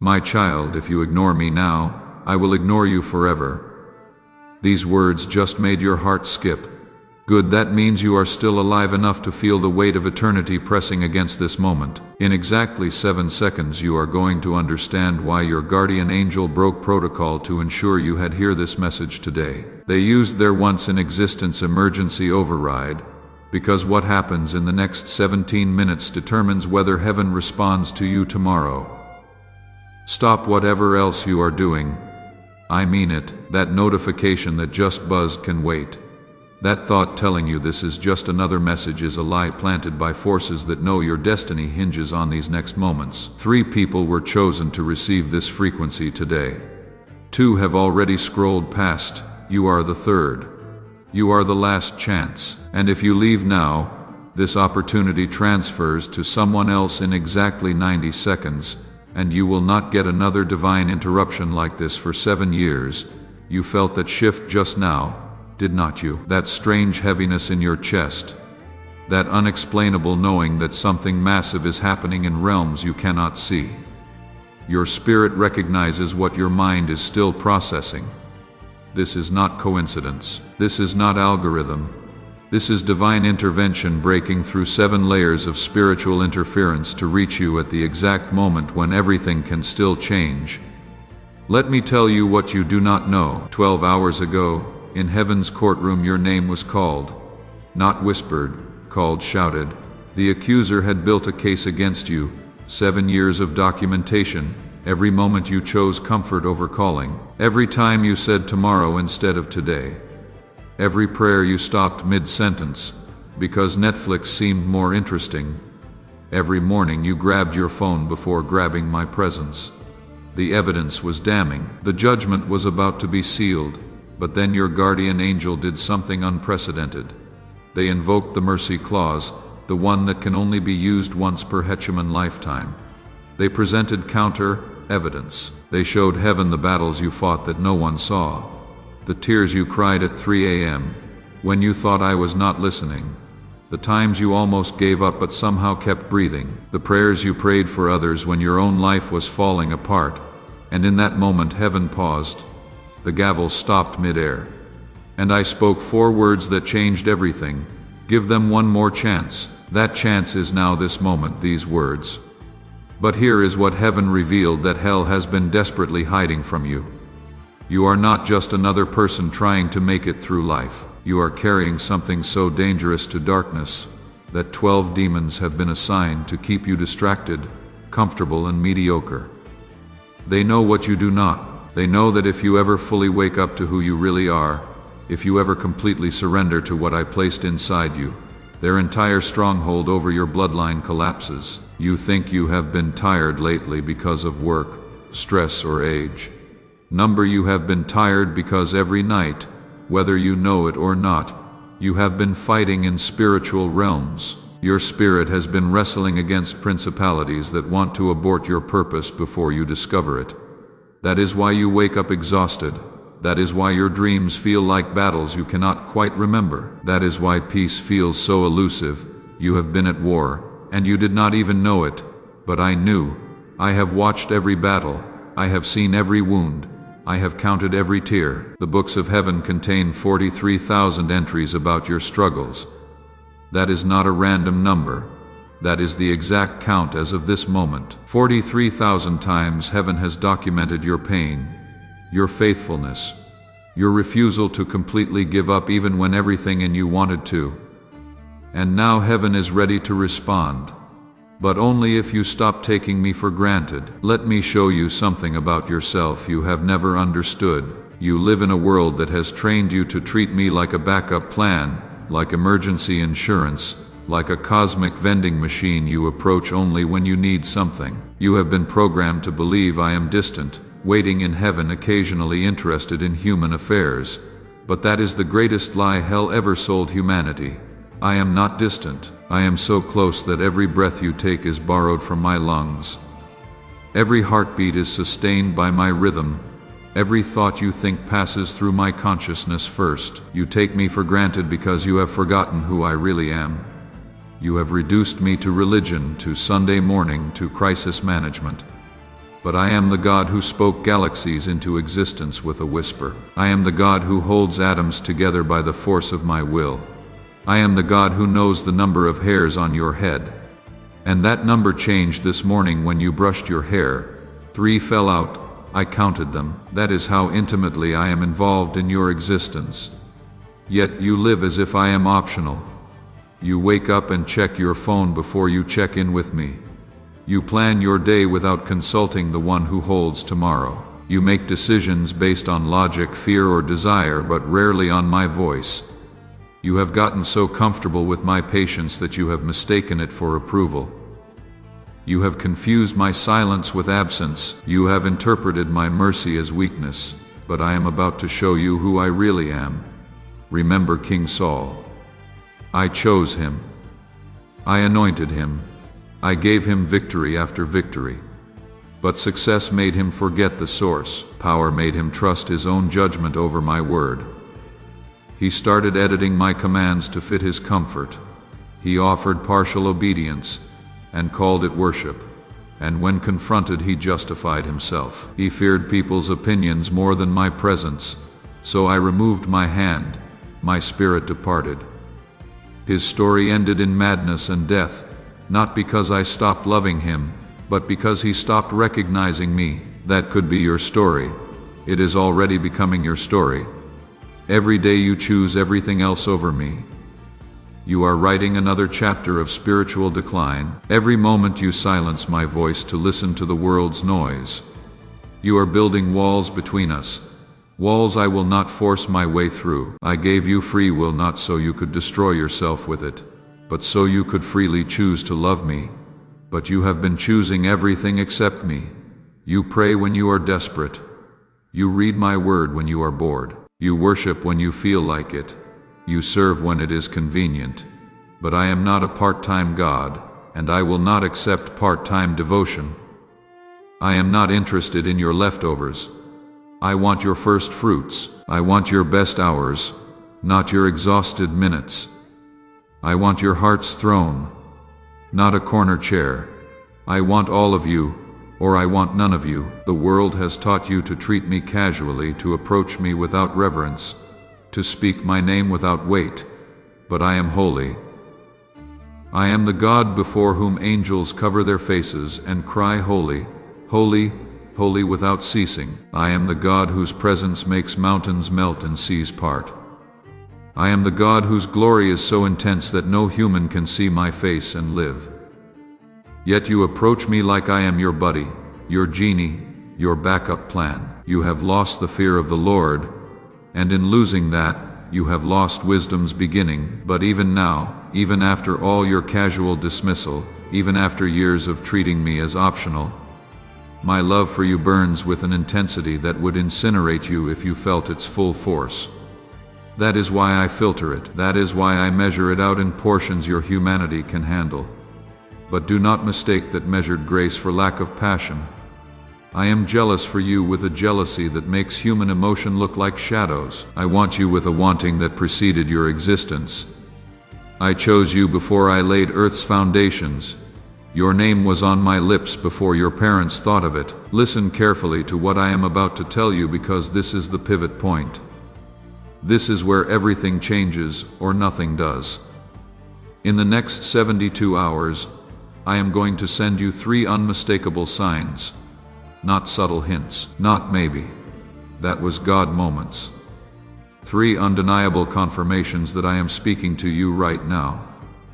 My child, if you ignore me now, I will ignore you forever. These words just made your heart skip. Good, that means you are still alive enough to feel the weight of eternity pressing against this moment. In exactly 7 seconds you are going to understand why your guardian angel broke protocol to ensure you had hear this message today. They used their once-in-existence emergency override, because what happens in the next 17 minutes determines whether heaven responds to you tomorrow. Stop whatever else you are doing. I mean it. That notification that just buzzed can wait. That thought telling you this is just another message is a lie planted by forces that know your destiny hinges on these next moments. 3 people were chosen to receive this frequency today. 2 have already scrolled past. You are the 3rd. You are the last chance. And if you leave now, this opportunity transfers to someone else in exactly 90 seconds, and you will not get another divine interruption like this for 7 years. You felt that shift just now, did not you? That strange heaviness in your chest. That unexplainable knowing that something massive is happening in realms you cannot see. Your spirit recognizes what your mind is still processing. This is not coincidence. This is not algorithm. This is divine intervention breaking through 7 layers of spiritual interference to reach you at the exact moment when everything can still change. Let me tell you what you do not know. 12 hours ago, in heaven's courtroom your name was called. Not whispered, called, shouted. The accuser had built a case against you. 7 years of documentation. Every moment you chose comfort over calling. Every time you said tomorrow instead of today. Every prayer you stopped mid-sentence, because Netflix seemed more interesting. Every morning you grabbed your phone before grabbing my presence. The evidence was damning. The judgment was about to be sealed. But then your guardian angel did something unprecedented. They invoked the mercy clause, the one that can only be used once per Hechuman lifetime. They presented counter-evidence. They showed heaven the battles you fought that no one saw. The tears you cried at 3 a.m. when you thought I was not listening. The times you almost gave up but somehow kept breathing. The prayers you prayed for others when your own life was falling apart. And in that moment heaven paused. The gavel stopped mid-air. And I spoke 4 words that changed everything. Give them one more chance. That chance is now this moment, these words. But here is what heaven revealed that hell has been desperately hiding from you. You are not just another person trying to make it through life. You are carrying something so dangerous to darkness that 12 demons have been assigned to keep you distracted, comfortable, and mediocre. They know what you do not. They know that if you ever fully wake up to who you really are, if you ever completely surrender to what I placed inside you, their entire stronghold over your bloodline collapses. You think you have been tired lately because of work, stress, or age. You have been tired because every night, whether you know it or not, you have been fighting in spiritual realms. Your spirit has been wrestling against principalities that want to abort your purpose before you discover it. That is why you wake up exhausted. That is why your dreams feel like battles you cannot quite remember. That is why peace feels so elusive. You have been at war, and you did not even know it. But I knew. I have watched every battle. I have seen every wound. I have counted every tear. The books of heaven contain 43,000 entries about your struggles. That is not a random number. That is the exact count as of this moment. 43,000 times heaven has documented your pain, your faithfulness, your refusal to completely give up even when everything in you wanted to. And now heaven is ready to respond. But only if you stop taking me for granted. Let me show you something about yourself you have never understood. You live in a world that has trained you to treat me like a backup plan, like emergency insurance, like a cosmic vending machine you approach only when you need something. You have been programmed to believe I am distant, waiting in heaven, occasionally interested in human affairs. But that is the greatest lie hell ever sold humanity. I am not distant. I am so close that every breath you take is borrowed from my lungs. Every heartbeat is sustained by my rhythm. Every thought you think passes through my consciousness first. You take me for granted because you have forgotten who I really am. You have reduced me to religion, to Sunday morning, to crisis management. But I am the God who spoke galaxies into existence with a whisper. I am the God who holds atoms together by the force of my will. I am the God who knows the number of hairs on your head. And that number changed this morning when you brushed your hair. 3 fell out. I counted them. That is how intimately I am involved in your existence. Yet you live as if I am optional. You wake up and check your phone before you check in with me. You plan your day without consulting the one who holds tomorrow. You make decisions based on logic, fear, or desire, but rarely on my voice. You have gotten so comfortable with my patience that you have mistaken it for approval. You have confused my silence with absence. You have interpreted my mercy as weakness, but I am about to show you who I really am. Remember King Saul. I chose him. I anointed him. I gave him victory after victory. But success made him forget the source. Power made him trust his own judgment over my word. He started editing my commands to fit his comfort. He offered partial obedience and called it worship. And when confronted, he justified himself. He feared people's opinions more than my presence. So I removed my hand. My spirit departed. His story ended in madness and death, not because I stopped loving him, but because he stopped recognizing me. That could be your story. It is already becoming your story. Every day you choose everything else over me. You are writing another chapter of spiritual decline. Every moment you silence my voice to listen to the world's noise. You are building walls between us. Walls I will not force my way through. I gave you free will not so you could destroy yourself with it, but so you could freely choose to love me. But you have been choosing everything except me. You pray when you are desperate. You read my word when you are bored. You worship when you feel like it. You serve when it is convenient. But I am not a part-time God, and I will not accept part-time devotion. I am not interested in your leftovers. I want your first fruits. I want your best hours, not your exhausted minutes. I want your heart's throne, not a corner chair. I want all of you, or I want none of you. The world has taught you to treat me casually, to approach me without reverence, to speak my name without weight, but I am holy. I am the God before whom angels cover their faces and cry, holy, holy, holy without ceasing. I am the God whose presence makes mountains melt and seas part. I am the God whose glory is so intense that no human can see my face and live. Yet you approach me like I am your buddy, your genie, your backup plan. You have lost the fear of the Lord, and in losing that, you have lost wisdom's beginning. But even now, even after all your casual dismissal, even after years of treating me as optional, my love for you burns with an intensity that would incinerate you if you felt its full force. That is why I filter it. That is why I measure it out in portions your humanity can handle. But do not mistake that measured grace for lack of passion. I am jealous for you with a jealousy that makes human emotion look like shadows. I want you with a wanting that preceded your existence. I chose you before I laid earth's foundations. Your name was on my lips before your parents thought of it. Listen carefully to what I am about to tell you, because this is the pivot point. This is where everything changes or nothing does. In the next 72 hours, I am going to send you 3 unmistakable signs. Not subtle hints, not maybe. That was God moments. 3 undeniable confirmations that I am speaking to you right now.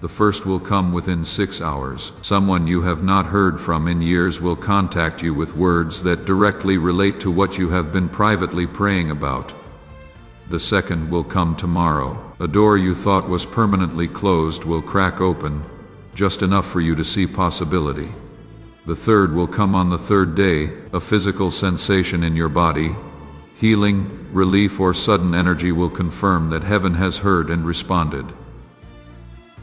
The first will come within 6 hours. Someone you have not heard from in years will contact you with words that directly relate to what you have been privately praying about. The second will come tomorrow. A door you thought was permanently closed will crack open, just enough for you to see possibility. The third will come on the 3rd day, a physical sensation in your body. Healing, relief, or sudden energy will confirm that heaven has heard and responded.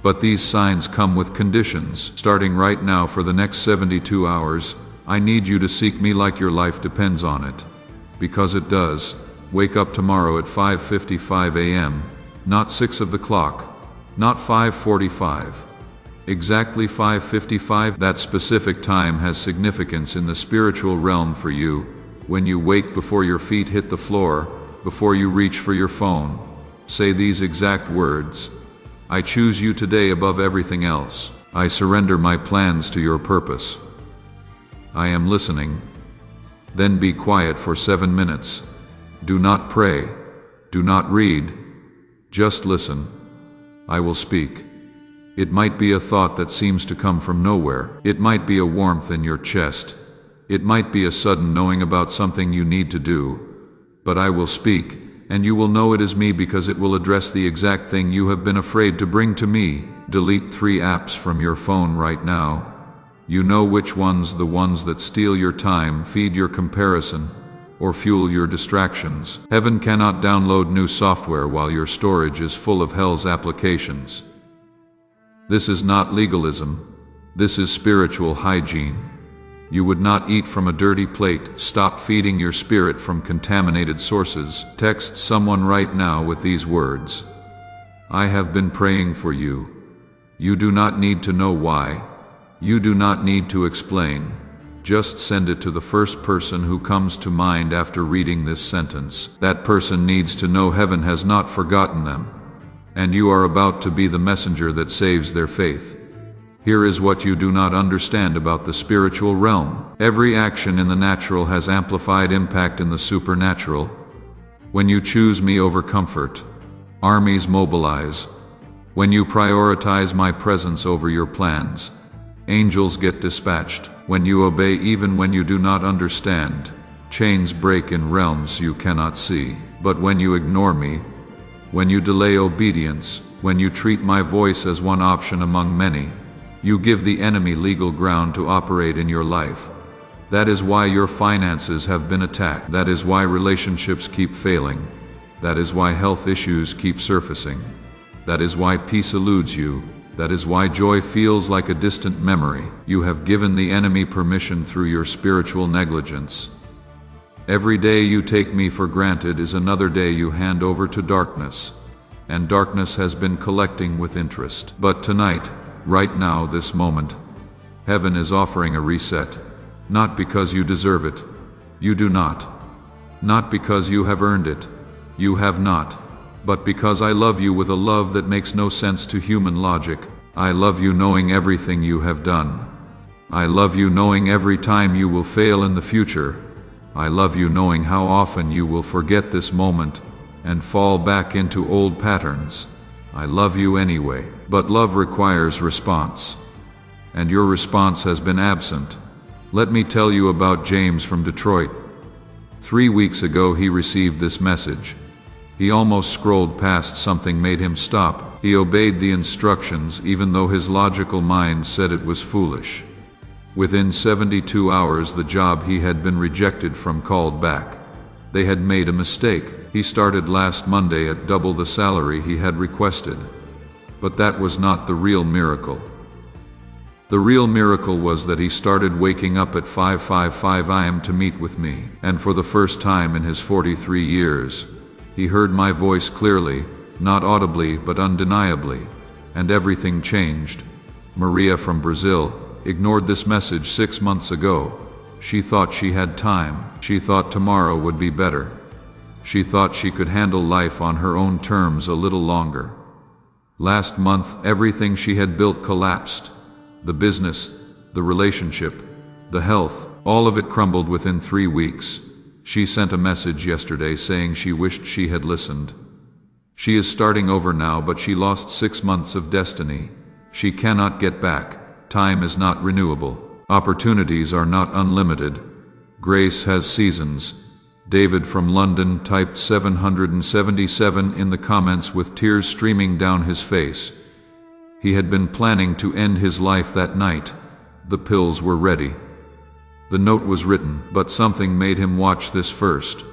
But these signs come with conditions. Starting right now for the next 72 hours, I need you to seek me like your life depends on it. Because it does. Wake up tomorrow at 5:55 a.m., not 6 of the clock, not 5:45. Exactly 5:55. That specific time has significance in the spiritual realm for you. When you wake, before your feet hit the floor, before you reach for your phone, say these exact words: I choose you today above everything else. I surrender my plans to your purpose. I am listening. Then be quiet for 7 minutes. Do not pray. Do not read. Just listen. I will speak. It might be a thought that seems to come from nowhere. It might be a warmth in your chest. It might be a sudden knowing about something you need to do. But I will speak, and you will know it is me because it will address the exact thing you have been afraid to bring to me. Delete 3 apps from your phone right now. You know which ones, the ones that steal your time, feed your comparison, or fuel your distractions. Heaven cannot download new software while your storage is full of hell's applications. This is not legalism. This is spiritual hygiene. You would not eat from a dirty plate. Stop feeding your spirit from contaminated sources. Text someone right now with these words: I have been praying for you. You do not need to know why. You do not need to explain. Just send it to the first person who comes to mind after reading this sentence. That person needs to know heaven has not forgotten them, and you are about to be the messenger that saves their faith. Here is what you do not understand about the spiritual realm. Every action in the natural has amplified impact in the supernatural. When you choose me over comfort, armies mobilize. When you prioritize my presence over your plans, angels get dispatched. When you obey even when you do not understand, chains break in realms you cannot see. But when you ignore me, when you delay obedience, when you treat my voice as one option among many, you give the enemy legal ground to operate in your life. That is why your finances have been attacked. That is why relationships keep failing. That is why health issues keep surfacing. That is why peace eludes you. That is why joy feels like a distant memory. You have given the enemy permission through your spiritual negligence. Every day you take me for granted is another day you hand over to darkness, and darkness has been collecting with interest. But tonight, right now, this moment, heaven is offering a reset. Not because you deserve it. You do not. Not because you have earned it. You have not. But because I love you with a love that makes no sense to human logic. I love you knowing everything you have done. I love you knowing every time you will fail in the future. I love you knowing how often you will forget this moment and fall back into old patterns. I love you anyway. But love requires response. And your response has been absent. Let me tell you about James from Detroit. 3 weeks ago he received this message. He almost scrolled past. Something made him stop. He obeyed the instructions even though his logical mind said it was foolish. Within 72 hours the job he had been rejected from called back. They had made a mistake. He started last Monday at double the salary he had requested. But that was not the real miracle. The real miracle was that he started waking up at 5:55 a.m. to meet with me. And for the first time in his 43 years, he heard my voice clearly, not audibly but undeniably, and everything changed. Maria from Brazil ignored this message 6 months ago. She thought she had time. She thought tomorrow would be better. She thought she could handle life on her own terms a little longer. Last month, everything she had built collapsed. The business, the relationship, the health, all of it crumbled within 3 weeks. She sent a message yesterday saying she wished she had listened. She is starting over now, but she lost 6 months of destiny. She cannot get back. Time is not renewable. Opportunities are not unlimited. Grace has seasons. David from London typed 777 in the comments with tears streaming down his face. He had been planning to end his life that night. The pills were ready. The note was written, but something made him watch this first.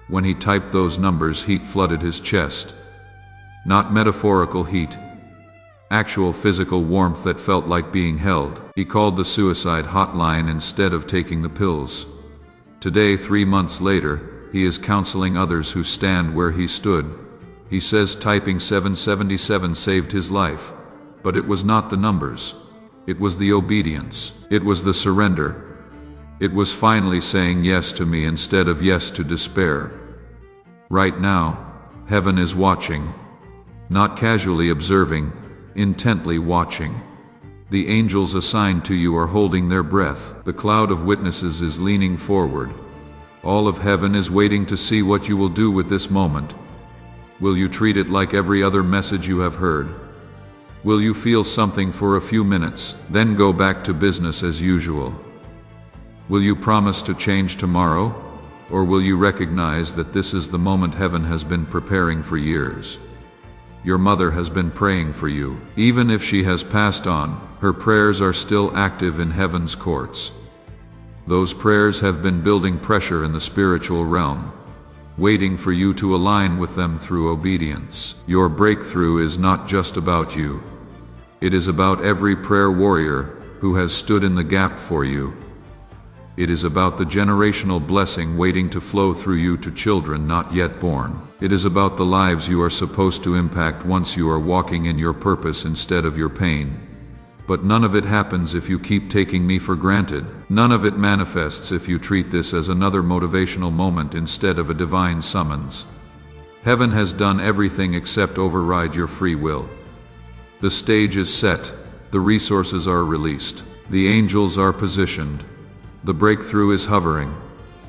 When he typed those numbers, heat flooded his chest. Not metaphorical heat. Actual physical warmth that felt like being held. He called the suicide hotline instead of taking the pills. Today, 3 months later, he is counseling others who stand where he stood. He says typing 777 saved his life. But it was not the numbers. It was the obedience. It was the surrender. It was finally saying yes to me instead of yes to despair. Right now, heaven is watching. Not casually observing, intently watching. The angels assigned to you are holding their breath. The cloud of witnesses is leaning forward. All of heaven is waiting to see what you will do with this moment. Will you treat it like every other message you have heard? Will you feel something for a few minutes, then go back to business as usual? Will you promise to change tomorrow, or will you recognize that this is the moment heaven has been preparing for years? Your mother has been praying for you. Even if she has passed on, her prayers are still active in heaven's courts. Those prayers have been building pressure in the spiritual realm, waiting for you to align with them through obedience. Your breakthrough is not just about you. It is about every prayer warrior who has stood in the gap for you. It is about the generational blessing waiting to flow through you to children not yet born. It is about the lives you are supposed to impact once you are walking in your purpose instead of your pain. But none of it happens if you keep taking me for granted. None of it manifests if you treat this as another motivational moment instead of a divine summons. Heaven has done everything except override your free will. The stage is set. The resources are released. The angels are positioned. The breakthrough is hovering,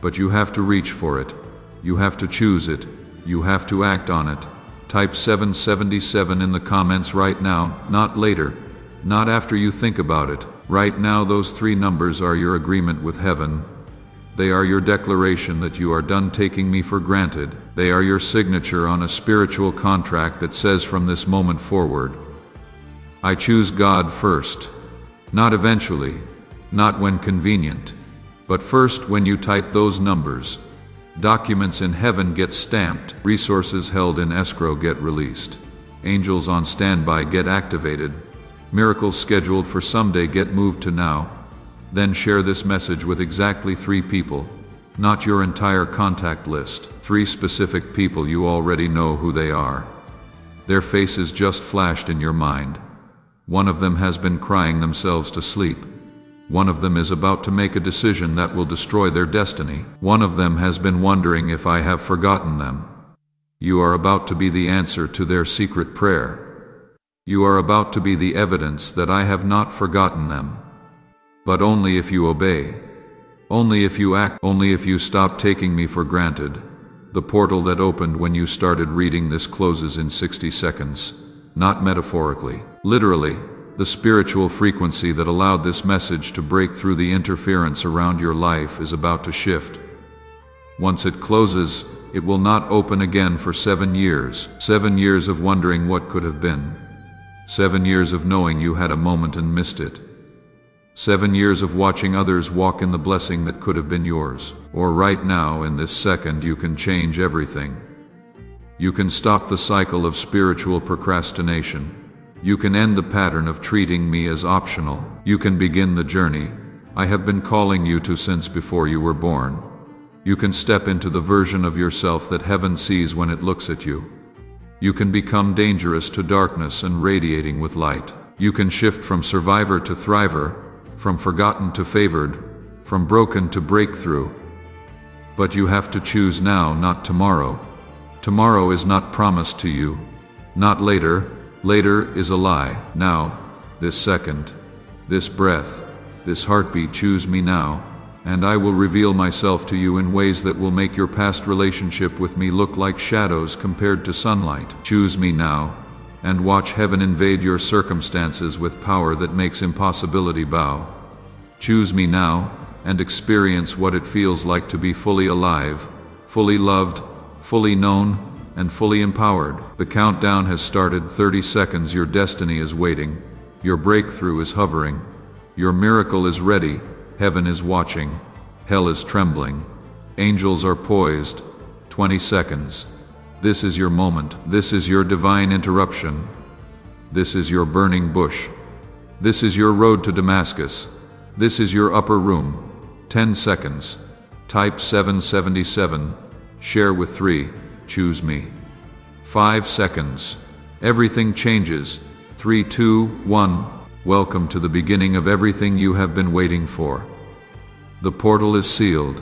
but you have to reach for it. You have to choose it. You have to act on it. Type 777 in the comments right now, not later, not after you think about it. Right now, those 3 numbers are your agreement with heaven. They are your declaration that you are done taking me for granted. They are your signature on a spiritual contract that says from this moment forward, I choose God first. Not eventually, not when convenient, but first. When you type those numbers, documents in heaven get stamped, resources held in escrow get released, angels on standby get activated, miracles scheduled for someday get moved to now. Then share this message with exactly 3 people, not your entire contact list. 3 specific people you already know who they are. Their faces just flashed in your mind. One of them has been crying themselves to sleep. One of them is about to make a decision that will destroy their destiny. One of them has been wondering if I have forgotten them. You are about to be the answer to their secret prayer. You are about to be the evidence that I have not forgotten them. But only if you obey. Only if you act. Only if you stop taking me for granted. The portal that opened when you started reading this closes in 60 seconds. Not metaphorically. Literally. The spiritual frequency that allowed this message to break through the interference around your life is about to shift. Once it closes, it will not open again for 7 years. 7 years of wondering what could have been. 7 years of knowing you had a moment and missed it. 7 years of watching others walk in the blessing that could have been yours. Or right now, in this second, you can change everything. You can stop the cycle of spiritual procrastination. You can end the pattern of treating me as optional. You can begin the journey I have been calling you to since before you were born. You can step into the version of yourself that heaven sees when it looks at you. You can become dangerous to darkness and radiating with light. You can shift from survivor to thriver, from forgotten to favored, from broken to breakthrough. But you have to choose now, not tomorrow. Tomorrow is not promised to you. Not later. Later is a lie. Now, this second, this breath, this heartbeat. Choose me now, and I will reveal myself to you in ways that will make your past relationship with me look like shadows compared to sunlight. Choose me now, and watch heaven invade your circumstances with power that makes impossibility bow. Choose me now, and experience what it feels like to be fully alive, fully loved, fully known, and fully empowered. The countdown has started. 30 seconds. Your destiny is waiting. Your breakthrough is hovering. Your miracle is ready. Heaven is watching. Hell is trembling. Angels are poised. 20 seconds. This is your moment. This is your divine interruption. This is your burning bush. This is your road to Damascus. This is your upper room. 10 seconds. Type 777. Share with 3. Choose me. 5 seconds. Everything changes. 3, 2, 1. Welcome to the beginning of everything you have been waiting for. The portal is sealed.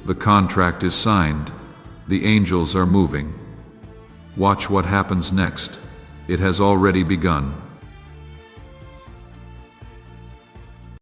The contract is signed. The angels are moving. Watch what happens next. It has already begun.